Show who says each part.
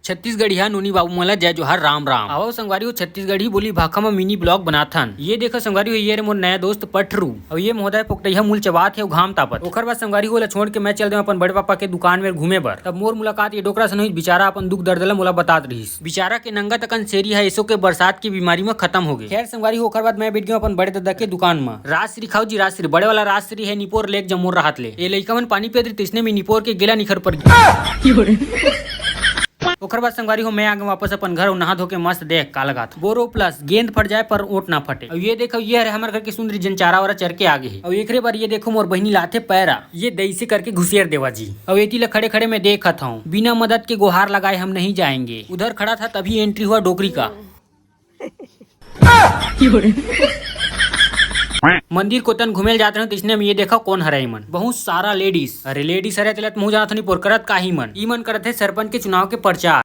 Speaker 1: छत्तीसगढ़िया नूनी बाबू मला जय जोहार राम राम। आओ संगवारी हो छत्तीसगढ़ी बोली भाखा में मिनी ब्लॉग बनाथन। ये देखो संगवारी हो ये रे मोर नया दोस्त पटरू और ये महोदय पोकटैया मूल चबात है घाम तापत। ओकर बाद संगवारी हो छोड़ के मैं चल दे अपन बड़े पापा के दुकान में घूमे बर। तब मोर मुलाकात ये डोकरा से नहीं बेचारा अपन दुख दर्द ला मोला बतात रहीस। बेचारा के नंगा तकन सेरी है ऐसो के बरसात की बीमारी में खत्म हो गए। खैर संगवारी हो ओकर बाद मैं बैठ गया अपन बड़े दादा के दुकान में। राजश्री खाओ जी राजश्री बड़े वाला राजश्री है निपोर लेक जमोर राहत ले ये लइका मन पानी पियत तिसने में निपोर के गिला निखर पर ओकर बाद संगवारी हो मैं आगे वापस अपन घर नहा धो के मस्त देख का लगा था बोरो प्लस गेंद फट जाए पर ओट ना फटे। और ये देखो ये है हमारे घर की सुंदरी जनचारा वाला चर के आगे है। और एक बार ये देखो मोर बहनी लाते पैरा ये दईसे करके घुसेर देवा जी। और एती ला खड़े खड़े मैं देखा था बिना मदद के गुहार लगाए हम नहीं जाएंगे। उधर खड़ा था तभी एंट्री हुआ डोकरी का। मंदिर को तन घूमेल जाते हैं तो इसने ये देखा कौन हरा मन बहुत सारा लेडीज। अरे लेडीज हरे तलत मुँह जाना था नहीं पोर करत का ही मन ई मन करत है सरपंच के चुनाव के प्रचार।